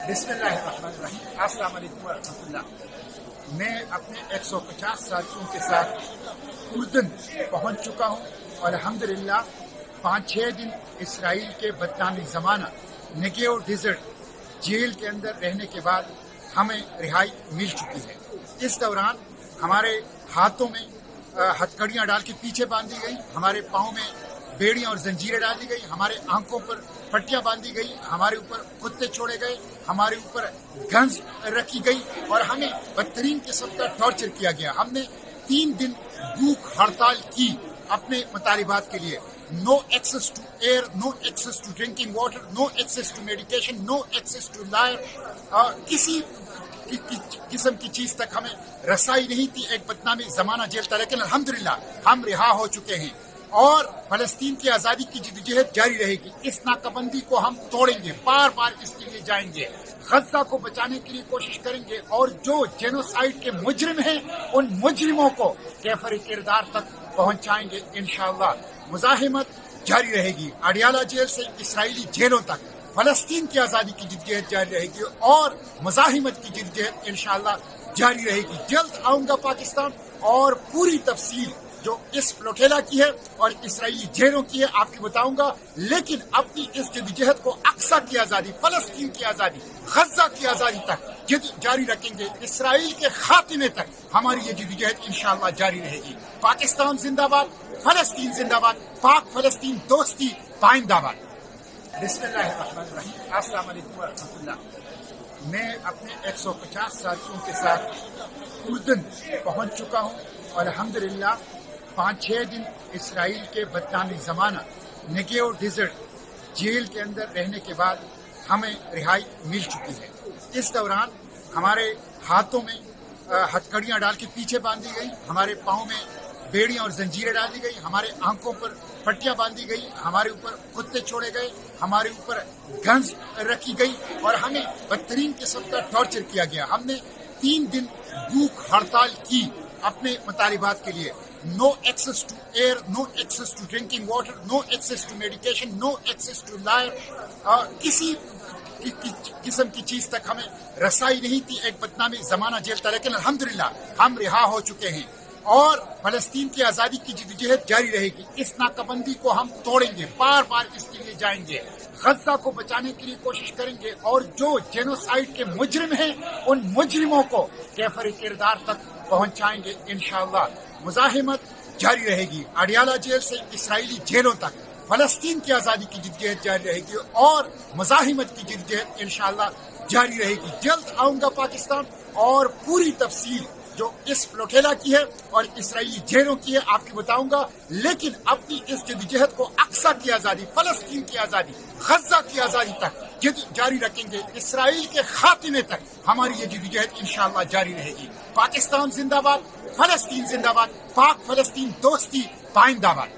बिस्मिल्लाहिर्रहमानिर्रहीम। अस्सलाम वालेकुम वरहमतुल्लाह। मैं अपने 150 साथियों के साथ उर्दन पहुंच चुका हूं और अल्हम्दुलिल्लाह 5-6 दिन इसराइल के बदनामी ज़माना नेगेव डिजर्ट जेल के अंदर रहने के बाद हमें रिहाई मिल चुकी है। इस दौरान हमारे हाथों में हथकड़ियाँ डाल के पीछे बांधी गई, हमारे पाँव में बेड़ियाँ और जंजीरें डाली गई, हमारे आंखों पर पट्टियां बांधी गई, हमारे ऊपर कुत्ते छोड़े गए, हमारे ऊपर गन्स रखी गई और हमें बदतरीन किस्म का टॉर्चर किया गया। हमने 3 दिन भूख हड़ताल की अपने मुतालिबात के लिए। No access to air, no access to drinking water, no access to medication, no access to lawyer, किसी किस्म की चीज तक हमें रसाई नहीं थी। एक बदनामी जमाना जेल था, लेकिन अल्हम्दुलिल्लाह हम रिहा हो चुके हैं और फलस्तीन की आजादी की जिद्दोजहद जारी रहेगी। इस नाकाबंदी को हम तोड़ेंगे, बार बार इसके लिए जाएंगे, गजा को बचाने के लिए कोशिश करेंगे और जो जेनोसाइड के मुजरिम हैं उन मुजरिमों को कैफर किरदार तक पहुंचाएंगे इंशाअल्लाह। मुजाहिमत जारी रहेगी, अडियाला जेल से इसराइली जेलों तक फलस्तीन की आजादी की जिद्दोजहद जारी रहेगी और मुजाहिमत की जिद्दोजहद इंशाअल्लाह जारी रहेगी। जल्द आऊंगा पाकिस्तान और पूरी तफसील जो इस प्लोटेला की है और इसराइली जेलों की है आपको बताऊंगा। लेकिन अपनी इस जद्दोजहद को अक्सा की आजादी, फलस्तीन की आजादी, गजा की आजादी तक जारी रखेंगे। इसराइल के खात्मे तक हमारी ये जद्दोजहद इंशाअल्लाह जारी रहेगी। पाकिस्तान जिंदाबाद, फलस्तीन जिंदाबाद, पाक फलस्तीन दोस्ती पाइंदाबाद। बिस्मिल्लाहिर्रहमानिर्रहीम। अस्सलाम वालेकुम वरहमतुल्लाह। मैं अपने 150 साथियों के साथ उर्दन पहुंच चुका हूं और अल्हम्दुलिल्लाह 5-6 दिन इसराइल के बदनामी ज़माना नेगेव डिजर्ट जेल के अंदर रहने के बाद हमें रिहाई मिल चुकी है। इस दौरान हमारे हाथों में हथकड़ियाँ डाल के पीछे बांधी गई, हमारे पाँव में बेड़ियाँ और जंजीरें डाली गई, हमारे आंखों पर पट्टियां बांधी गई, हमारे ऊपर कुत्ते छोड़े गए, हमारे ऊपर गन्स रखी गई और हमें बदतरीन किस्म का टॉर्चर किया गया। हमने 3 दिन भूख हड़ताल की अपने मुतालिबात के लिए। No access to air, no access to drinking water, no access to medication, no access to lawyer, किसी किस्म की चीज तक हमें रसाई नहीं थी। एक बदनामी जमाना जेल था, लेकिन अल्हम्दुलिल्लाह हम रिहा हो चुके हैं और फलस्तीन की आजादी की जिद्दोजहद जारी रहेगी। इस नाकाबंदी को हम तोड़ेंगे, बार बार इसके लिए जाएंगे, गजा को बचाने के लिए कोशिश करेंगे और जो जेनोसाइड के मुजरिम हैं उन मुजरिमों को कैफर किरदार तक पहुंचाएंगे इंशाअल्लाह। मुजाहिमत जारी रहेगी, अडियाला जेल से इसराइली जेलों तक फलस्तीन की आजादी की जिद्दोजहद जारी रहेगी और मुजाहिमत की जिद्दोजहद इंशाअल्लाह जारी रहेगी। जल्द आऊंगा पाकिस्तान और पूरी तफसील जो इस प्लोटेला की है और इसराइली जेलों की है आपको बताऊंगा। लेकिन अपनी इस जद्दोजहद को अक्सा की आजादी, फलस्तीन की आजादी, गजा की आजादी तक जारी रखेंगे। इसराइल के खात्मे तक हमारी ये जद्दोजहद इंशाअल्लाह जारी रहेगी। पाकिस्तान जिंदाबाद, फलस्तीन जिंदाबाद, पाक फलस्तीन दोस्ती पाइंदाबाद।